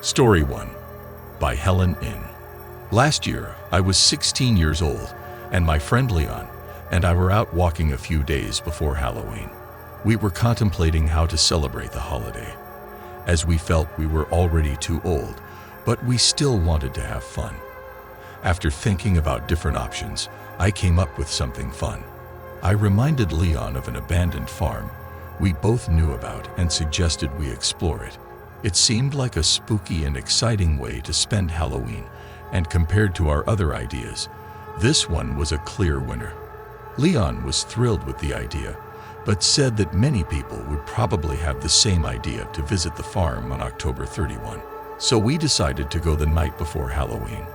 Story 1 by Helen In. Last year, I was 16 years old, and my friend Leon and I were out walking a few days before Halloween. We were contemplating how to celebrate the holiday, as we felt we were already too old, but we still wanted to have fun. After thinking about different options, I came up with something fun. I reminded Leon of an abandoned farm we both knew about and suggested we explore it. It seemed like a spooky and exciting way to spend Halloween, and compared to our other ideas, this one was a clear winner. Leon was thrilled with the idea, but said that many people would probably have the same idea to visit the farm on October 31. So we decided to go the night before Halloween.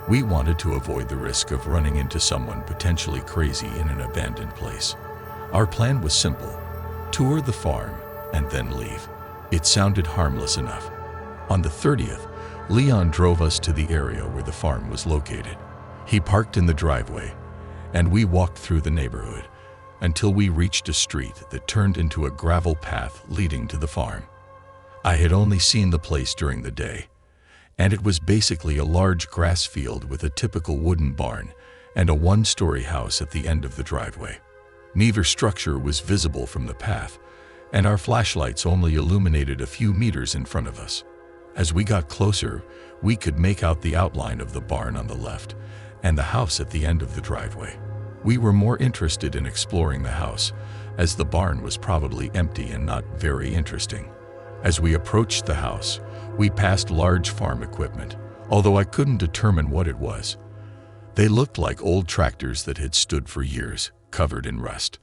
We wanted to avoid the risk of running into someone potentially crazy in an abandoned place. Our plan was simple: tour the farm and then leave. It sounded harmless enough. On the 30th, Leon drove us to the area where the farm was located. He parked in the driveway, and we walked through the neighborhood until we reached a street that turned into a gravel path leading to the farm. I had only seen the place during the day, and it was basically a large grass field with a typical wooden barn and a one-story house at the end of the driveway. Neither structure was visible from the path, and our flashlights only illuminated a few meters in front of us. As we got closer, we could make out the outline of the barn on the left and the house at the end of the driveway. We were more interested in exploring the house, as the barn was probably empty and not very interesting. As we approached the house, we passed large farm equipment, although I couldn't determine what it was. They looked like old tractors that had stood for years, covered in rust.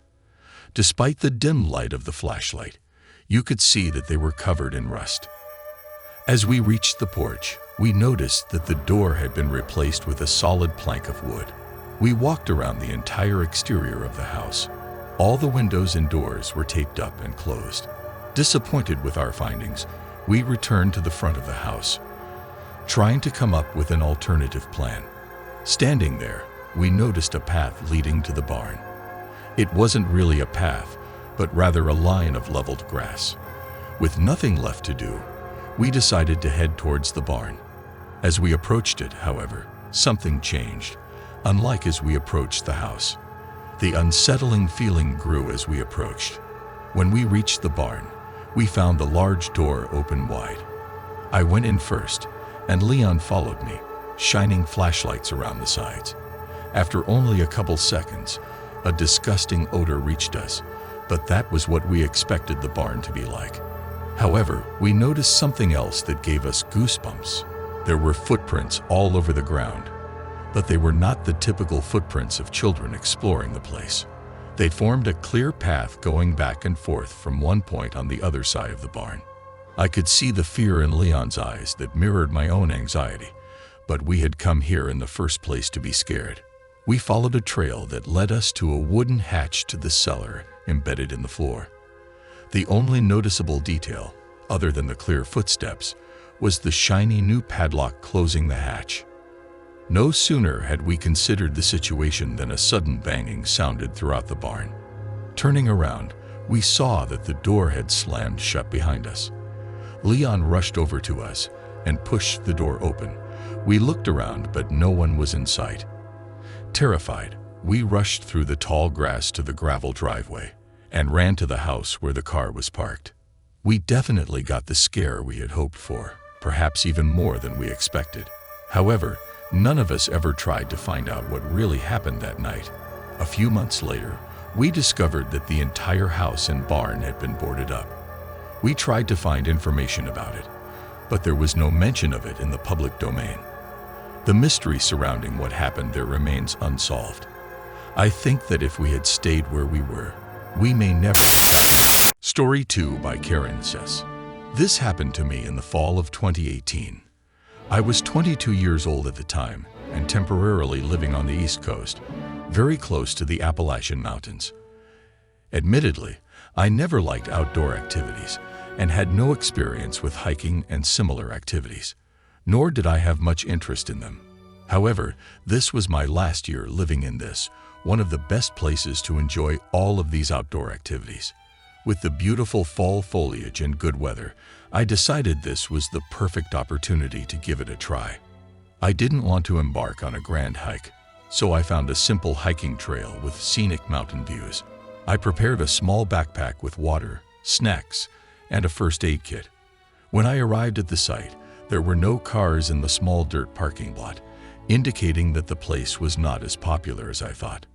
Despite the dim light of the flashlight, you could see that they were covered in rust. As we reached the porch, we noticed that the door had been replaced with a solid plank of wood. We walked around the entire exterior of the house. All the windows and doors were taped up and closed. Disappointed with our findings, we returned to the front of the house, trying to come up with an alternative plan. Standing there, we noticed a path leading to the barn. It wasn't really a path, but rather a line of leveled grass. With nothing left to do, we decided to head towards the barn. As we approached it, however, something changed, unlike as we approached the house. The unsettling feeling grew as we approached. When we reached the barn, we found the large door open wide. I went in first, and Leon followed me, shining flashlights around the sides. After only a couple seconds, a disgusting odor reached us, but that was what we expected the barn to be like. However, we noticed something else that gave us goosebumps. There were footprints all over the ground, but they were not the typical footprints of children exploring the place. They formed a clear path going back and forth from one point on the other side of the barn. I could see the fear in Leon's eyes that mirrored my own anxiety, but we had come here in the first place to be scared. We followed a trail that led us to a wooden hatch to the cellar embedded in the floor. The only noticeable detail, other than the clear footsteps, was the shiny new padlock closing the hatch. No sooner had we considered the situation than a sudden banging sounded throughout the barn. Turning around, we saw that the door had slammed shut behind us. Leon rushed over to us and pushed the door open. We looked around, but no one was in sight. Terrified, we rushed through the tall grass to the gravel driveway and ran to the house where the car was parked. We definitely got the scare we had hoped for, perhaps even more than we expected. However, none of us ever tried to find out what really happened that night. A few months later, we discovered that the entire house and barn had been boarded up. We tried to find information about it, but there was no mention of it in the public domain. The mystery surrounding what happened there remains unsolved. I think that if we had stayed where we were, we may never have. Story 2 by Karen says, this happened to me in the fall of 2018. I was 22 years old at the time and temporarily living on the East Coast, very close to the Appalachian Mountains. Admittedly, I never liked outdoor activities and had no experience with hiking and similar activities, nor did I have much interest in them. However, this was my last year living in this, one of the best places to enjoy all of these outdoor activities. With the beautiful fall foliage and good weather, I decided this was the perfect opportunity to give it a try. I didn't want to embark on a grand hike, so I found a simple hiking trail with scenic mountain views. I prepared a small backpack with water, snacks, and a first aid kit. When I arrived at the site, there were no cars in the small dirt parking lot, indicating that the place was not as popular as I thought.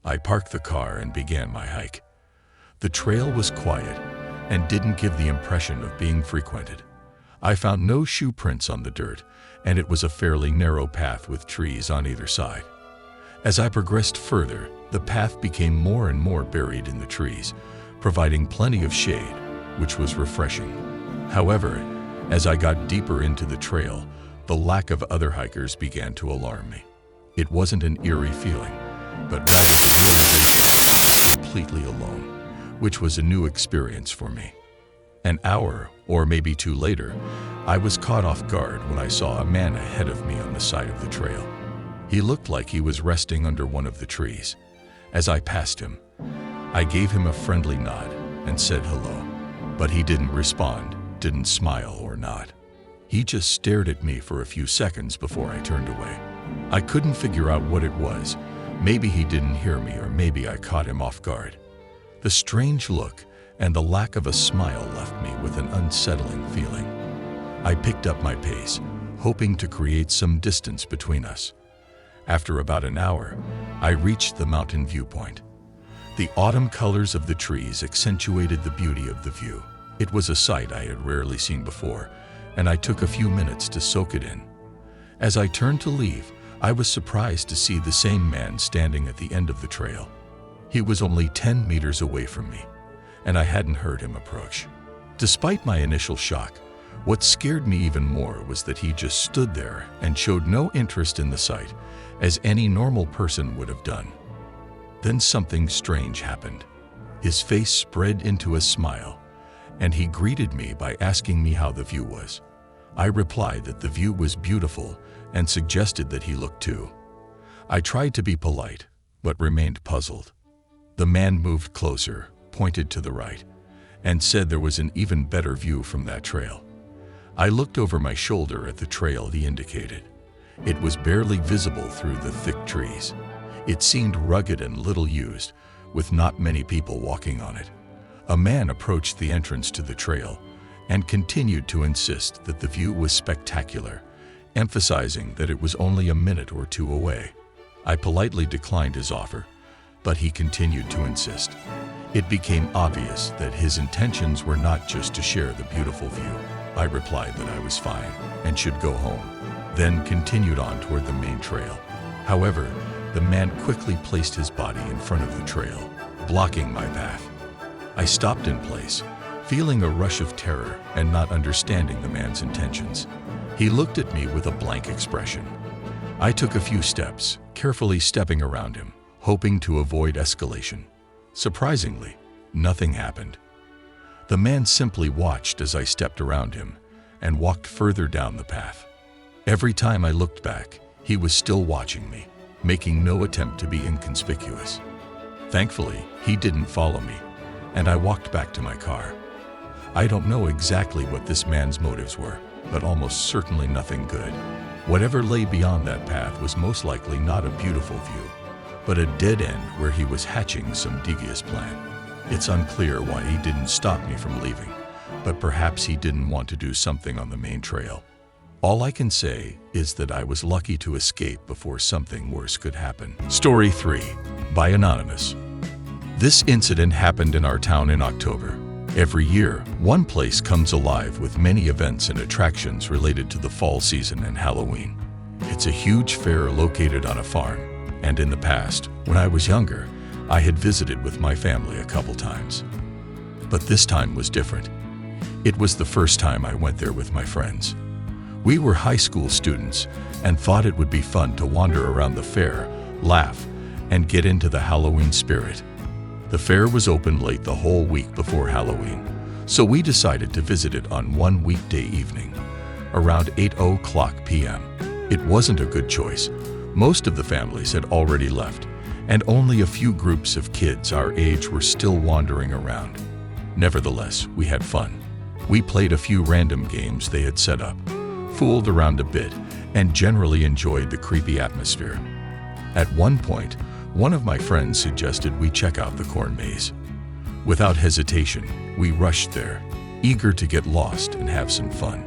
I parked the car and began my hike. The trail was quiet and didn't give the impression of being frequented. I found no shoe prints on the dirt, and it was a fairly narrow path with trees on either side. As I progressed further, the path became more and more buried in the trees, providing plenty of shade, which was refreshing. However, as I got deeper into the trail, the lack of other hikers began to alarm me. It wasn't an eerie feeling, but rather the realization completely alone, which was a new experience for me. An hour, or maybe two later, I was caught off guard when I saw a man ahead of me on the side of the trail. He looked like he was resting under one of the trees. As I passed him, I gave him a friendly nod and said hello, but he didn't respond, didn't smile or nod. He just stared at me for a few seconds before I turned away. I couldn't figure out what it was. Maybe he didn't hear me, or maybe I caught him off guard. The strange look and the lack of a smile left me with an unsettling feeling. I picked up my pace, hoping to create some distance between us. After about an hour, I reached the mountain viewpoint. The autumn colors of the trees accentuated the beauty of the view. It was a sight I had rarely seen before, and I took a few minutes to soak it in. As I turned to leave, I was surprised to see the same man standing at the end of the trail. He was only 10 meters away from me, and I hadn't heard him approach. Despite my initial shock, what scared me even more was that he just stood there and showed no interest in the sight, as any normal person would have done. Then something strange happened. His face spread into a smile, and he greeted me by asking me how the view was. I replied that the view was beautiful and suggested that he look too. I tried to be polite, but remained puzzled. The man moved closer, pointed to the right, and said there was an even better view from that trail. I looked over my shoulder at the trail he indicated. It was barely visible through the thick trees. It seemed rugged and little used, with not many people walking on it. A man approached the entrance to the trail and continued to insist that the view was spectacular, emphasizing that it was only a minute or two away. I politely declined his offer, but he continued to insist. It became obvious that his intentions were not just to share the beautiful view. I replied that I was fine and should go home, then continued on toward the main trail. However, the man quickly placed his body in front of the trail, blocking my path. I stopped in place, feeling a rush of terror and not understanding the man's intentions. He looked at me with a blank expression. I took a few steps, carefully stepping around him, hoping to avoid escalation. Surprisingly, nothing happened. The man simply watched as I stepped around him and walked further down the path. Every time I looked back, he was still watching me, making no attempt to be inconspicuous. Thankfully, he didn't follow me, and I walked back to my car. I don't know exactly what this man's motives were, but almost certainly nothing good. Whatever lay beyond that path was most likely not a beautiful view, but a dead end where he was hatching some devious plan. It's unclear why he didn't stop me from leaving, but perhaps he didn't want to do something on the main trail. All I can say is that I was lucky to escape before something worse could happen. Story 3, by Anonymous. This incident happened in our town in October. Every year, one place comes alive with many events and attractions related to the fall season and Halloween. It's a huge fair located on a farm, and in the past, when I was younger, I had visited with my family a couple times. But this time was different. It was the first time I went there with my friends. We were high school students and thought it would be fun to wander around the fair, laugh, and get into the Halloween spirit. The fair was open late the whole week before Halloween, so we decided to visit it on one weekday evening, around 8:00 p.m. It wasn't a good choice. Most of the families had already left, and only a few groups of kids our age were still wandering around. Nevertheless, we had fun. We played a few random games they had set up, fooled around a bit, and generally enjoyed the creepy atmosphere. At one point, one of my friends suggested we check out the corn maze. Without hesitation, we rushed there, eager to get lost and have some fun.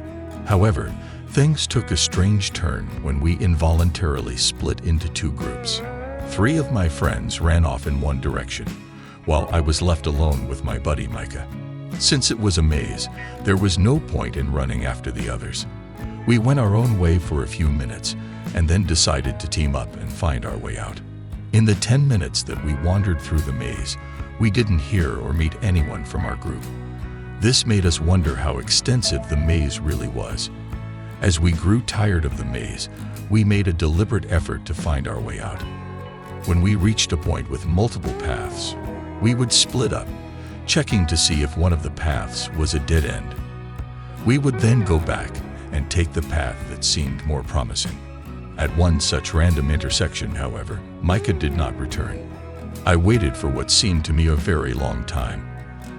However, things took a strange turn when we involuntarily split into two groups. 3 of my friends ran off in one direction, while I was left alone with my buddy Micah. Since it was a maze, there was no point in running after the others. We went our own way for a few minutes and then decided to team up and find our way out. In the 10 minutes that we wandered through the maze, we didn't hear or meet anyone from our group. This made us wonder how extensive the maze really was. As we grew tired of the maze, we made a deliberate effort to find our way out. When we reached a point with multiple paths, we would split up, checking to see if one of the paths was a dead end. We would then go back and take the path that seemed more promising. At one such random intersection, however, Micah did not return. I waited for what seemed to me a very long time,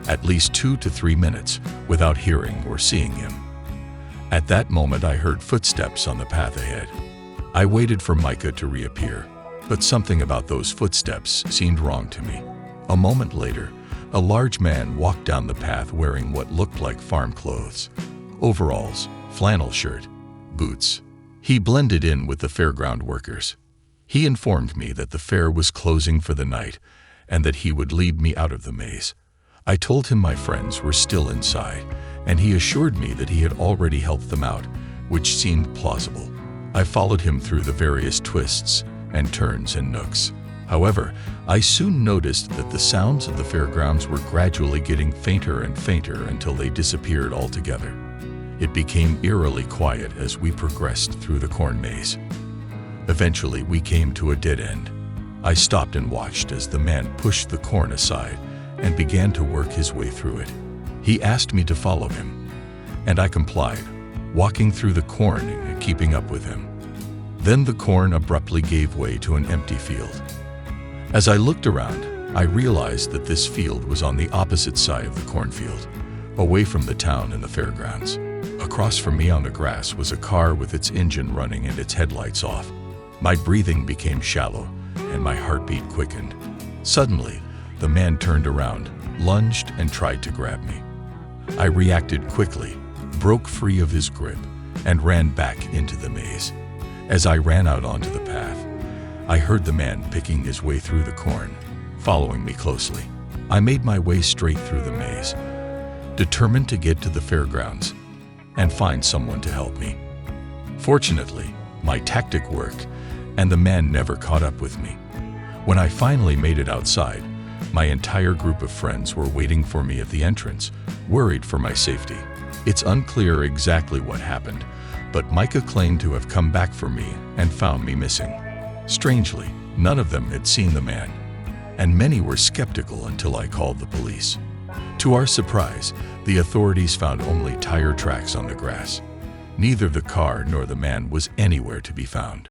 at least 2 to 3 minutes, without hearing or seeing him. At that moment, I heard footsteps on the path ahead. I waited for Micah to reappear, but something about those footsteps seemed wrong to me. A moment later, a large man walked down the path wearing what looked like farm clothes: overalls, flannel shirt, boots. He blended in with the fairground workers. He informed me that the fair was closing for the night and that he would lead me out of the maze. I told him my friends were still inside, and he assured me that he had already helped them out, which seemed plausible. I followed him through the various twists and turns and nooks. However, I soon noticed that the sounds of the fairgrounds were gradually getting fainter and fainter until they disappeared altogether. It became eerily quiet as we progressed through the corn maze. Eventually, we came to a dead end. I stopped and watched as the man pushed the corn aside and began to work his way through it. He asked me to follow him, and I complied, walking through the corn and keeping up with him. Then the corn abruptly gave way to an empty field. As I looked around, I realized that this field was on the opposite side of the cornfield, away from the town and the fairgrounds. Across from me on the grass was a car with its engine running and its headlights off. My breathing became shallow, and my heartbeat quickened. Suddenly, the man turned around, lunged, and tried to grab me. I reacted quickly, broke free of his grip, and ran back into the maze. As I ran out onto the path, I heard the man picking his way through the corn, following me closely. I made my way straight through the maze, determined to get to the fairgrounds and find someone to help me. Fortunately, my tactic worked, and the man never caught up with me. When I finally made it outside, my entire group of friends were waiting for me at the entrance, worried for my safety. It's unclear exactly what happened, but Micah claimed to have come back for me and found me missing. Strangely, none of them had seen the man, and many were skeptical until I called the police. To our surprise, the authorities found only tire tracks on the grass. Neither the car nor the man was anywhere to be found.